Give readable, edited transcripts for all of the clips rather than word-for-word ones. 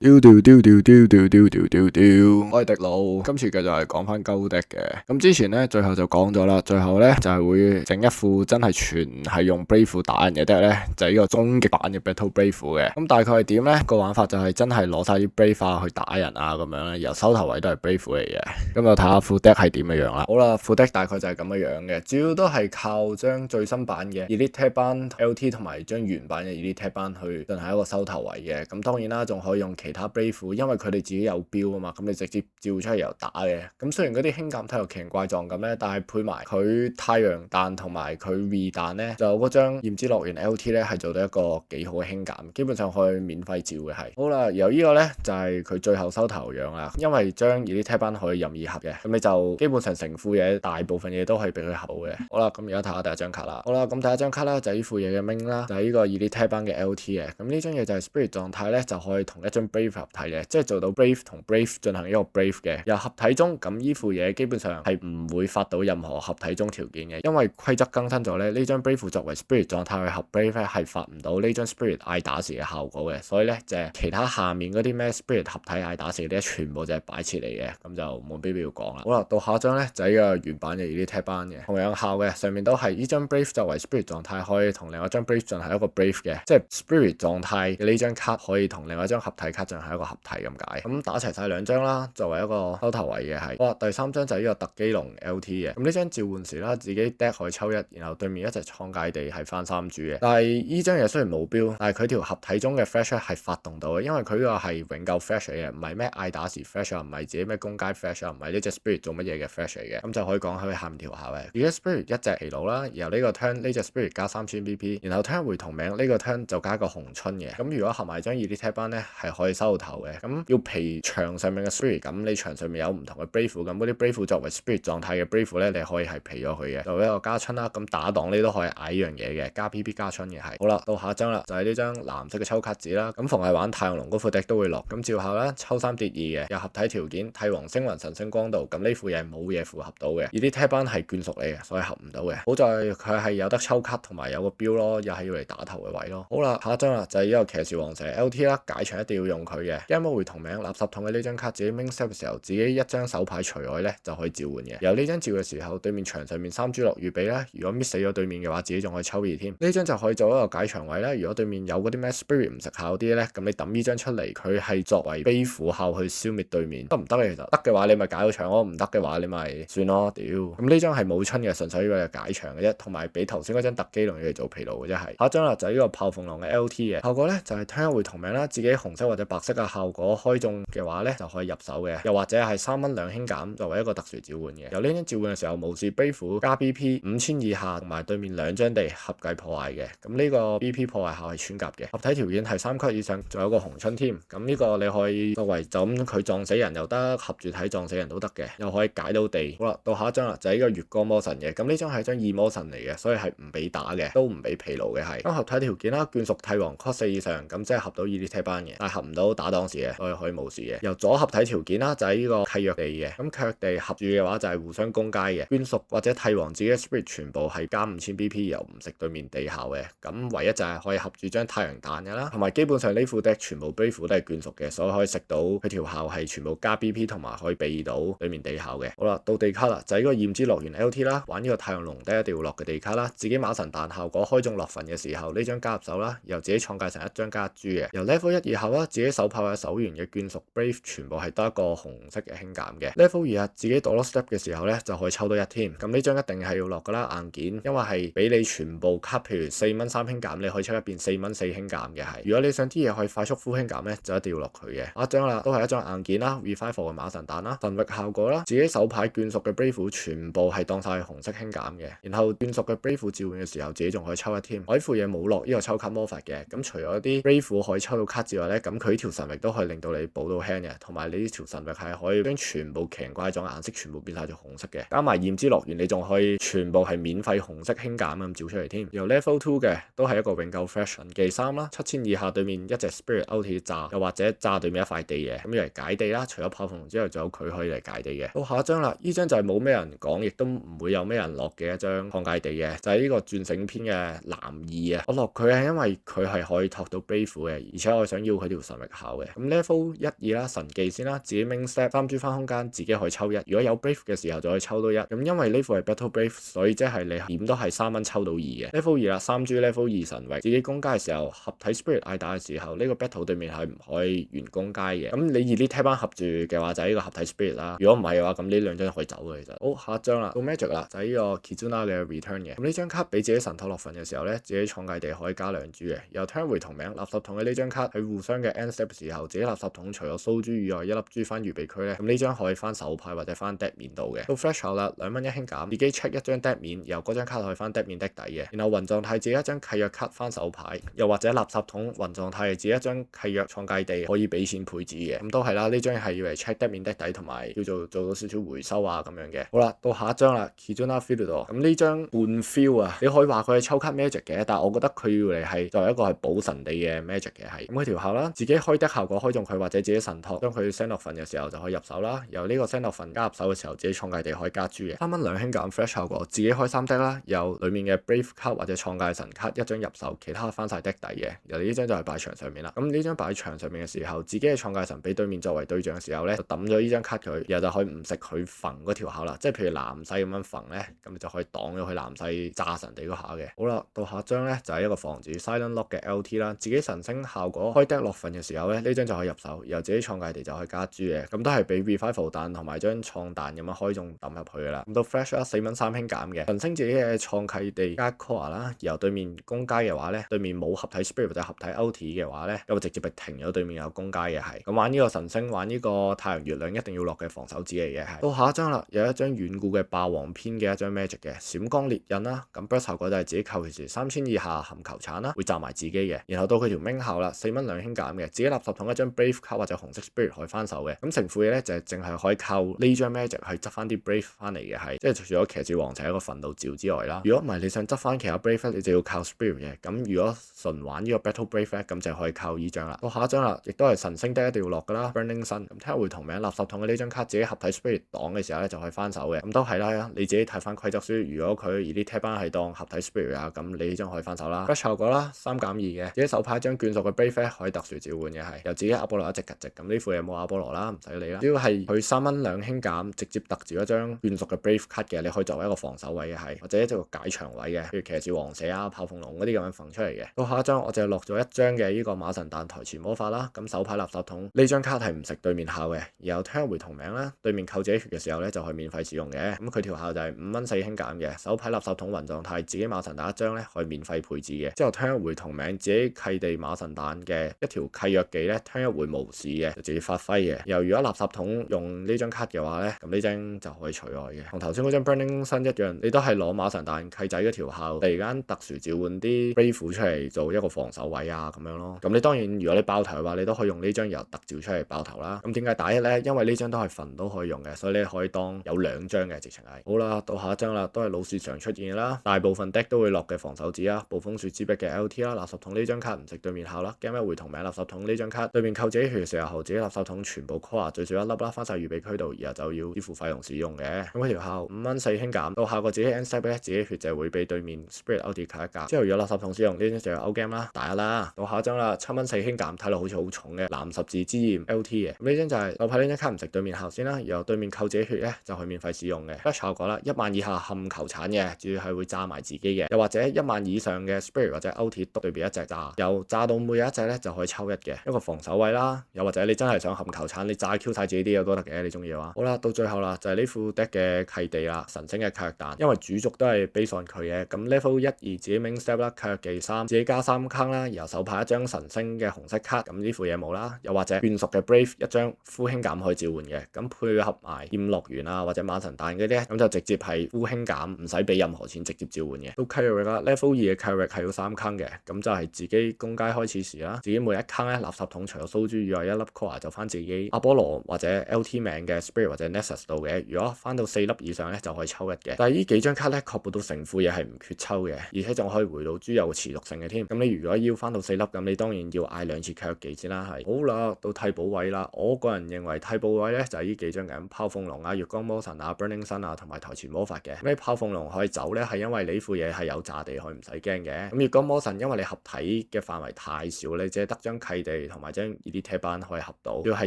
丟丟丟丟丟丟丟丟丟丟，我係迪佬，今次繼續係講翻鳩 deck 嘅。咁之前咧，最後就講咗啦，最後咧就係會整一副真係全係用 Brave 打人嘅 deck 咧，就係呢個終極版嘅 Battle Brave 嘅。咁大概係點咧？個玩法就係真係攞晒啲 Brave 去打人啊，咁樣咧，由收頭位都係 Brave 嚟嘅。咁就睇下副 deck 係點嘅樣啦。好啦，副 deck 大概就係咁嘅樣嘅，主要都係靠將最新版嘅 Elite Tag 班 LT 同埋將原版嘅 Elite Tag 班去進行一個收頭位嘅。咁當然啦，仲可以用其他 Brave，因為佢哋自己有標啊嘛，咁你直接照出嚟又打嘅。咁雖然嗰啲輕減體育奇形怪狀咁咧，但係配埋佢太陽彈同埋佢 V 彈咧，就嗰張炎之樂園 LT 咧係做到一個幾好嘅輕減，基本上可以免費照嘅係。好啦，由呢個咧就係佢最後收頭樣啦，因為將 Elite Tag 班可以任意合嘅，咁你就基本上成副嘢大部分嘢都可以俾佢合到嘅。好啦，咁而家睇下第一張卡啦。好啦，咁第一張卡啦就係呢副嘢嘅 Main 啦，就係呢個 Elite Tag 班嘅 LT 嘅。咁呢張嘢就係 Spirit 狀態咧就可以同一張 Brave 合體嘅，即係做到 Brave 同 Brave 進行一個 Brave 嘅，由合體中，咁呢副嘢基本上係唔會發到任何合體中條件嘅，因為規則更新咗咧，呢張 Brave 作為 Spirit 狀態去合 Brave 咧係發唔到呢張 Spirit 嗌打時嘅效果嘅，所以咧就係其他下面嗰啲咩 Spirit 合體嗌打時嗰啲全部就係擺設嚟嘅，咁就冇必要講啦。好啦，到下一張咧就係呢個原版嘅 Elite Tag 班嘅，同樣效嘅，上面都係呢張 Brave 作為 Spirit 狀態可以同另外一張 Brave 進行一個 Brave 嘅，即係 Spirit 狀態嘅呢張卡可以同另外一張合體卡進行一個合體咁解。咁打齊晒兩張啦，作為一個收頭位嘅係。好啦，第三張就係呢個特基龍 LT 嘅。咁呢張召喚時啦，自己 deck 可以抽一，然後對面一隻創界地係翻3注嘅。但係呢張嘢雖然冇標，但係佢條合體中嘅 Flash 係發動到嘅，因為佢呢個係永久 Flash 嚟嘅，唔係咩嗌打時 Flash 啊，唔係自己咩攻階 Flash 啊，唔係呢隻 Spirit 做乜嘢嘅 Flash 嚟嘅。咁就可以講佢下面條效嘅。而家 Spirit 一隻疲勞啦，然後呢個 turn 呢隻 Spirit 加3000 BP，然後 turn 回同名呢個 turn 就加一個紅春嘅。咁如果合埋張 Elite Tag 班咧，係可以收到頭嘅。咁要皮牆上面嘅 Spirit，咁你牆上面有唔同嘅 Brave，咁嗰啲 Brave 作為 Spirit 狀態嘅 Brave 咧，你可以係皮咗佢嘅，做一個加春啦。咁打檔你都可以嗌呢樣嘢嘅，加 PP 加春嘅係。好啦，到下一張啦，就係呢張藍色嘅抽卡紙啦。咁逢係玩太陽龍嗰副 deck 都會落。咁照下啦，抽3跌2嘅，有合體條件，帝王星雲神星光度。咁呢副嘢冇嘢符合到嘅，而啲 Tag 班係眷屬嚟嘅，所以合唔到嘅。好在佢係有得抽卡同埋有個標咯，又係要嚟打頭嘅位咯。好啦，下一張啦，就係呢個騎士王蛇 LT 啦，解場一定要用佢嘅。game 會同名垃圾桶嘅呢張卡，自己 main step 嘅時候，自己一張手牌除外咧就可以召喚嘅。由呢張召嘅時候，對面牆上面3珠落預備啦。如果 miss 死咗對面嘅話，自己仲可以抽2添。呢張就可以做一個解場位啦。如果對面有嗰啲咩 spirit 唔食效啲咧，咁你抌呢張出嚟，佢係作為悲符效去消滅對面，得唔得咧？其實得嘅話，你咪解到場咯；唔得嘅話，你咪算咯。屌，咁呢張係冇春嘅，純粹呢個解場嘅啫，同埋比頭先嗰張特基龍嚟做疲勞嘅啫係。下一張啦，就係呢個炮鳳龍嘅 LT 嘅效果咧，就係 turn 會同名啦，自己紅色或者白色嘅效果開中嘅話咧，就可以入手嘅。又或者係3蚊2輕減作為一個特殊召喚嘅。由呢張召喚嘅時候，無視 Brave 加 BP 5000以下，同埋對面2張地合計破壞嘅。咁呢個 BP 破壞效係穿甲嘅，合體條件係3級以上，仲有個紅春添。咁呢個你可以作為就咁佢撞死人又得，合住體撞死人都得嘅，又可以解到地。好啦，到下一張啦，就係呢個月光魔神嘅。咁呢張係張異魔神嚟嘅，所以係唔俾打嘅，都唔俾疲勞嘅係。咁合體條件啦，眷屬帝王 cost 4以上，咁即係合到 Elite Tag 班嘅，但係合唔到打檔時嘅，所以可以無視嘅。由左合體條件啦，就係呢個契約地嘅。咁契約地合住嘅話就係互相攻階嘅，眷屬或者帝王自己嘅 spirit 全部係加5000 BP，又唔食對面地效嘅。咁唯一就係可以合住張太陽彈嘅啦，同埋基本上呢副 deck 全部 Brave 都係眷屬嘅，所以可以食到佢條效係全部加 BP 同埋可以避到對面地效嘅。好啦，到地卡啦，就係呢個炎之樂園 LT 啦，玩呢個太陽龍第一定要落嘅地卡啦，自己馬神彈效果開中落份嘅時候，呢張加入手啦，由自己創界成一張加1珠嘅。由 level 1以後啦，自己手炮嘅手員嘅眷屬 Brave 全部係得一個紅色嘅輕減嘅。level 2自己躲 step 嘅時候咧，就可以抽到1添。咁呢張一定係要落噶啦，硬件，因為係俾你全部卡，譬如4蚊3輕減，你可以抽一變4蚊4輕減嘅係。如果你想啲嘢可以快速呼輕減咧，就一定要落佢嘅。下一張啦，都係一張硬件啦 ，Revival 嘅馬神彈啦，神域效果啦，自己手牌眷屬嘅 Brave 全部係當晒紅色輕減嘅。然後眷屬嘅 Brave 召喚嘅時候，自己仲可以抽1添。我呢副嘢冇落呢個抽卡魔法嘅，咁除咗啲 Brave 可以抽到卡之外咧，咁佢呢條神域都可以令到你補到輕嘅，同埋你呢條神域係可以將全部奇形怪狀顏色全部變晒做紅色嘅，加埋炎之樂園你仲可以全部係免費紅色輕減咁照出嚟添。由 level 2嘅都係一個永久 fashion 技3啦，7000以下對面一隻 spirit out 炸，又或者炸對面一塊地嘅，咁要嚟解地啦。除咗炮鳳之後，仲有佢可以嚟解地嘅。到下一張啦，呢張就係冇咩人講，亦都唔會有咩人落嘅一張創界地嘅，就係呢個轉醒篇嘅男二啊。我落佢係因為佢係可以托到 Brave 嘅，而且我想要佢條神域效嘅。咁 level 1、2啦，神技先啦，自己 main step 3 G 翻空間，自己可以抽1，如果有 brave 嘅時候就可以抽到1。咁因為呢副係 battle brave，所以即係你點都係3蚊抽到2嘅。level 2啦，3 G level 2神域，自己攻階嘅時候合體 spirit 嗌打嘅時候，呢個 battle 對面係唔可以完攻階嘅。咁你elite tab 班合住嘅話就係呢個合體 spirit 啦，如果唔係嘅話咁呢兩張可以走嘅。其實好，下一張啦，到 magic 啦，就係呢個 Kizuna 嘅 return 嘅。咁呢張卡俾自己神托落份嘅時候咧，自己創界地可以加2珠嘅。由 turn 回同名垃圾桶嘅呢張卡喺互相嘅 end step 嘅時候，自己垃圾桶除咗蘇珠以外1粒珠翻預備區咧，咁呢張可以翻手牌或者翻 deck 面度嘅。到 fresh out 啦，2蚊1輕減，自己 check 一張 deck 面，由嗰張卡可以翻 deck 面 deck 底嘅。然後雲狀態自己一張契約卡翻手牌，又或者垃圾桶雲狀態自己一張契約創界地可以俾錢配置嘅。咁都係啦，呢張係要嚟 check deck 面 deck 底同埋叫做到少少回收啊咁樣嘅。好啦，到下一張啦 Kizuna Fiddle。咁呢張半 feel 啊，你可以話佢係抽卡 magic 嘅，但係我覺得佢要嚟係作為一個係補神地嘅 magic 嘅係。咁佢條效啦，自己開 deck 效果開中佢或者自己神托將佢 send 落份嘅時候就可以入手啦。由呢個 send 落份加入手嘅時候，自己創界地可以加珠嘅。3蚊2輕減 fresh 效果，自己開3 deck 啦，由裡面嘅 brave 卡或者創界神卡一張入手，其他翻晒 deck 底嘅。由呢張就係擺場上面啦。咁呢張擺場上面嘅時候，自己嘅創界神俾對面作為對象嘅時候咧，就抌咗呢張卡佢，然後就可以唔食佢焚嗰條效啦。即係譬如南西咁樣焚咧，咁就可以擋咗佢南西炸神地嗰下嘅。好啦，到下一張咧就係一個防止 silent lock 嘅 LT 啦。自己神星效果開 deck 落份嘅時候咧，呢張就可以入手，由自己創界地就可以加珠嘅。咁都係俾 revival 彈同埋張創彈咁樣開中抌入去噶啦。咁到 fresh 啦，4蚊3輕減嘅神星自己嘅創契地加 core 啦，由對面攻階嘅話咧，對面冇合體 spirit 或者合體 LT 嘅話咧，咁就直接係停咗對面有攻階嘅係。咁玩呢個神星玩呢個太陽月亮一定要落嘅防守紙嚟嘅係。到下一張啦，有一張遠古嘅霸王篇嘅一張 magic 嘅閃光裂印啦。咁 burst 效果就係自己扣其時3000以下含球鏟啦，會炸埋自己嘅。然後到佢條 main 效啦，4蚊2輕減嘅，自己垃圾桶一張 brave 卡或者紅色 spirit 可以翻手嘅。咁成副嘢咧就係淨係可以靠呢張 magic 去執翻啲 brave 翻嚟嘅係，即係除咗騎士王就係一個憤怒召之外啦。如果唔係你想執翻其他 brave 你就要靠 spirit 嘅。咁如果純玩呢個 battle brave 咧，咁就可以靠呢張啦。到下一張啦，亦都係神星 deck 一定要落噶啦 burning sun。咁聽日會同名垃圾桶嘅呢張卡，自己合體 spirit 擋嘅時候咧就可以翻手嘅。咁都係啦，你自己睇翻規則書，如果佢而啲 tab 班係當合體 spirit 啊，咁你呢張可以翻手啦。fresh 效果啦，3減2嘅，自己手牌一張眷屬嘅 brave 可以特殊召喚嘅係，由自己阿波羅一直直咁呢副嘢冇阿波羅啦，唔使理啦。只要係佢3蚊2輕減，直接特召一張眷屬嘅 brave 卡嘅，你可以作為一個防守位嘅係，或者一個解場位嘅，譬如騎士王社啊、炮鳳龍嗰啲咁樣揈出嚟嘅。到下一張我就落咗一張嘅呢個馬神彈台前魔法啦。咁手牌垃圾桶呢張卡係唔食對面效嘅，然後聽日回同名啦，對面扣自己血嘅時候咧就可以免費使用嘅。咁佢條效就係5蚊4輕減嘅，手牌垃圾桶雲狀態自己馬神彈一張咧可以免費配置嘅。之後聽日回同名自己契地馬神彈嘅一條契約技咧，聽日回無視嘅就直接發揮嘅。又如果垃圾桶用呢張卡嘅話咧，咁呢張就可以除外嘅。同頭先嗰張 burning sun 一樣，你都係攞馬神彈契仔嗰條效，突然間特殊召喚啲 brave 出嚟做一個防守位啊咁樣咯。咁你當然如果你爆頭嘅話，你都可以用呢張由特召出嚟爆頭啦。咁點解打一咧？因為呢張都係焚都可以用嘅，所以你可以當有2張嘅直情係。好啦，到下一張啦，都係老市場出現啦，大部分 deck 都會落嘅防守紙啊，暴風雪之壁嘅 LT 啦，垃圾桶呢張卡唔食對面效啦 game 一回同名垃圾桶呢張卡對面扣自己血嘅時候，自己垃圾桶全部 core 最少1粒啦，翻晒預備區度，然後就要支付費用使用嘅。咁佢條效5蚊4輕減，到下個自己 end step 咧，自己血就會俾對面 spirit out 卡一格。之後如果垃圾桶使用呢張就有 out game 啦，打一啦。到下一張啦，7蚊4輕減，睇落好似好重嘅藍十字之焰 LT 嘅。咁呢張就係我派呢張卡唔食對面效先啦，然後對面扣自己血咧就可以免費使用嘅。flash 效果啦，1萬以下冚球鏟嘅，主要係會炸埋自己嘅，又或者1萬以上嘅 spirit 或者 out 督對面一隻炸，由炸到每一隻咧就可以抽1嘅一個防守位啦。又或者你真係想冚球鏟，你炸 Q 晒自己啲嘢都得嘅，你中意嘅話。好啦，到最後啦，就係呢副 deck 嘅契地啦，神星嘅契約彈，因為主軸都係 base on 佢嘅。咁 level 1、2自己 main step 啦，契約技3，自己加3坑啦，然後手牌一張神星嘅紅色卡，咁呢副嘢冇啦。又或者眷屬嘅 brave 一張 full 輕減可以召喚嘅，咁配合埋劍樂園啊或者馬神彈嗰啲，咁就直接係 full 輕減，唔使俾任何錢直接召喚嘅。到契約啦 ，level 2嘅契約係要3坑嘅，咁就係自己攻階開始時啦，自己每一坑咧垃圾桶除咗蘇珠以外1粒 core 就翻自己阿波羅或者 LT 名嘅 spirit 或者 nexus 度嘅，如果翻到4粒以上咧就可以抽1嘅。但係呢幾張卡咧確保到成副嘢係唔缺抽嘅，而且仲可以回到珠有個持續性嘅添。咁你如果要翻到4粒，咁你當然要嗌2次契約技先啦。係好啦，到替補位啦，我個人認為替補位咧就係呢幾張嘅，炮鳳龍啊、月光魔神啊、burning sun 啊同埋台前魔法嘅。咁你炮鳳龍可以走咧，係因為你呢副嘢係有炸地，可以唔使驚嘅。咁月光魔神因為你合體嘅範圍太少，你只係得張契地技同埋將 Elite Tab 班可以合到，主要係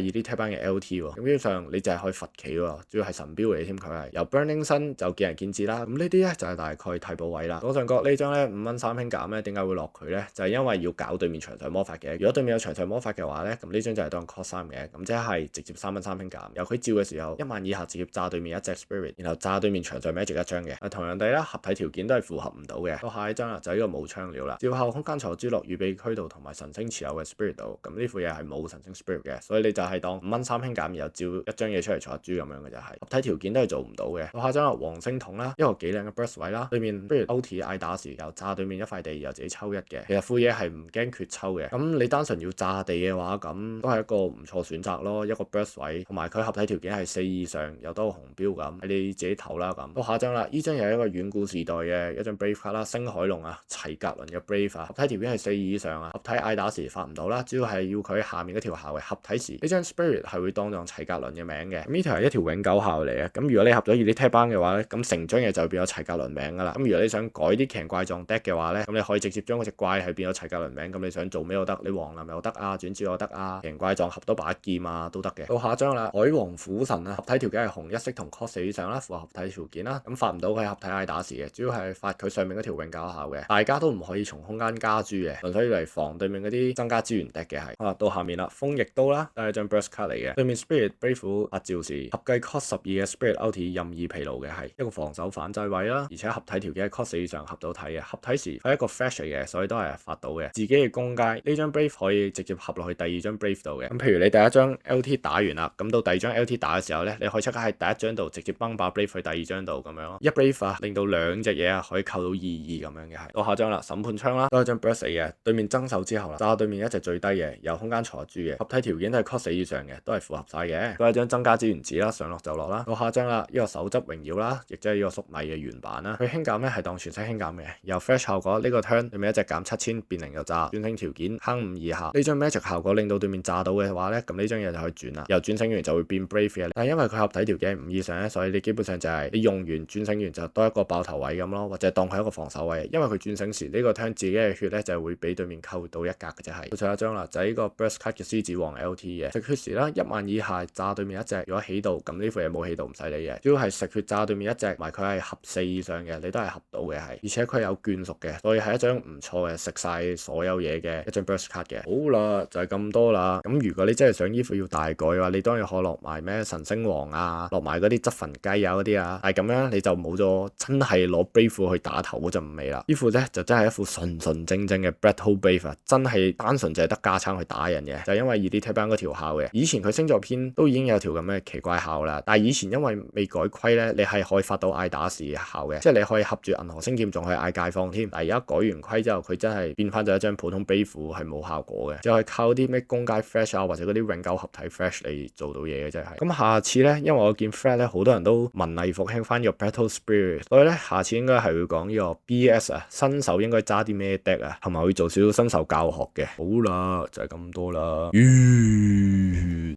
Elite Tab 班嘅 LT 喎。咁基本上你就係可以罰企喎，主要係神標嚟添，佢係由 Burning Sun 就見仁見智啦。咁呢啲咧就係大概替補位啦。左上角呢張咧5蚊3輕減咧，點解會落佢咧？就係因為要搞對面長腿魔法嘅。如果對面有長腿魔法嘅話咧，咁呢張就係當 cost 3嘅，咁即係直接3蚊3輕減。由佢照嘅時候，1萬以下直接炸對面一隻 Spirit， 然後炸對面長腿 Magic 一張嘅。同樣地啦，合體條件都係符合唔到嘅。到下一張啦，就係呢個冇槍料啦。照後空間藏珠落預備區度同埋神星持有嘅 Spirit 度，咁呢副嘢係冇神星 Spirit 嘅，所以你就係當5蚊3輕減，然後照一張嘢出嚟藏珠咁樣嘅就係。合體條件都係做唔到嘅。到下張啦，黃星筒啦，一個幾靚嘅 burst 位啦，對面不如 OT 嗌打時又炸對面一塊地，又自己抽1嘅。其實副嘢係唔驚缺抽嘅。咁你單純要炸地嘅話，咁都係一個唔錯選擇咯。一個 burst 位，同埋佢合體條件係4以上，又多個紅標咁，你自己投啦咁。到下張啦，呢張又係一個遠古時代嘅一張 Brave 卡啦，星海龍啊，齊格倫嘅 Brave 啊，合體條件係4以上啊，合體嗌打時發唔到啦，主要係要佢下面嗰條效嘅合體時，呢張 Spirit 係會當齊格倫嘅名嘅。咁呢條係一條永久效嚟嘅。咁如果你合咗 Elite Tab 班嘅話咧，咁成張嘢就變咗齊格倫名噶啦。咁如果你想改啲奇形怪狀 deck 嘅話咧，咁你可以直接將嗰隻怪係變咗齊格倫名。咁你想做咩都得，你黃林又得啊，轉招又得啊，奇形怪狀合多把劍啊都得嘅。到下張啦，海王虎神啊，合體條件係紅1色同 cost 4以上啦，符合合體條件啦。咁發唔到佢合體嗌打時嘅，主要係發佢上面嗰條永久效嘅。大家都唔可以從空間加珠嘅，純粹嚟防對面嗰啲增加資源 deck 嘅係。到下面啦，風翼刀啦，都係張 burst 卡嚟嘅。對面 Spirit Brave 發照時合計 cost 12嘅 Spirit OT 任意疲勞嘅係一個防守反制位啦，而且合體條件係 cost 4以上合到體嘅。合體時係一個 flash 嚟嘅，所以都係發到嘅。自己嘅攻階呢張 Brave 可以直接合落去第二張 Brave 度嘅。咁譬如你第一張 LT 打完啦，咁到第二張 LT 打嘅時候咧，你可以即刻喺第一張度直接崩把 Brave 去第二張度咁樣咯。一 Brave 啊，令到兩隻嘢啊可以扣到2-2咁樣嘅係。到下張啦，審判槍啦，都係張 burst 嘅。對面增手之後啦，炸對面一隻最低嘅，有空間坐住嘅，合體條件都係 cost 4以上嘅，都係符合晒嘅。都係張增加資源值啦，上落就落啦。到下張啦，呢個手執榮耀啦，亦即係呢個粟米嘅原版啦。佢輕減咧係當全息輕減嘅，由 fresh 效果呢個 turn 對面一隻減7000變0就炸，轉升條件坑5以下。呢張 magic 效果令到對面炸到嘅話咧，咁呢張嘢就可以轉啦。由轉升完就會變 brave 嘅，但係因為佢合體條件係5以上咧，所以你基本上就係你用完轉升完就多一個爆頭位咁咯，或者當佢一個防守位。因為佢轉升時呢個 turn 自己嘅血咧就係會俾對面扣到1格嘅啫係。到最後一張啦，就係呢個 burst card 嘅獅子王 LT 嘅食血時啦，1萬以下炸對面一隻，如果起到咁呢副嘢冇起到唔使理嘅，主要係食血炸對面一隻，同埋佢係合4以上嘅，你都係合到嘅係，而且佢有眷屬嘅，所以係一張唔錯嘅食晒所有嘢嘅一張 burst card 嘅。好啦，就係咁多啦。咁如果你真係想衣服要大改嘅話，你當然可落埋咩神星王啊，落埋嗰啲執焚雞啊嗰啲啊，但係咁樣你就冇咗真係攞 Brave 去打頭嗰陣味啦。呢副咧就真係一副純純正正嘅 Black Hole Brave 啊，真係單純就係得加撐去打人嘅，就係因為 Elite Tab 班嗰條效嘅。以前佢星座篇都已經有條咁嘅奇怪效啦，但係以前因為未改規咧，你係可以發到嗌打時效嘅，即係你可以合住銀河星劍仲可以嗌解放添。但係而家改完規之後，佢真係變翻咗一張普通 Brave 係冇效果嘅，就係靠啲咩攻階 Flash 啊或者嗰啲永久合體 Flash 嚟做到嘢嘅啫係。咁下次咧，因為我見 Fred 咧好多人都文藝復興翻呢個 Battle Spirit，所以咧下次應該係會講呢個 BS 啊，新手應該揸啲咩 deck 啊，同埋會做少少新手教學嘅。好啦，就係咁多啦。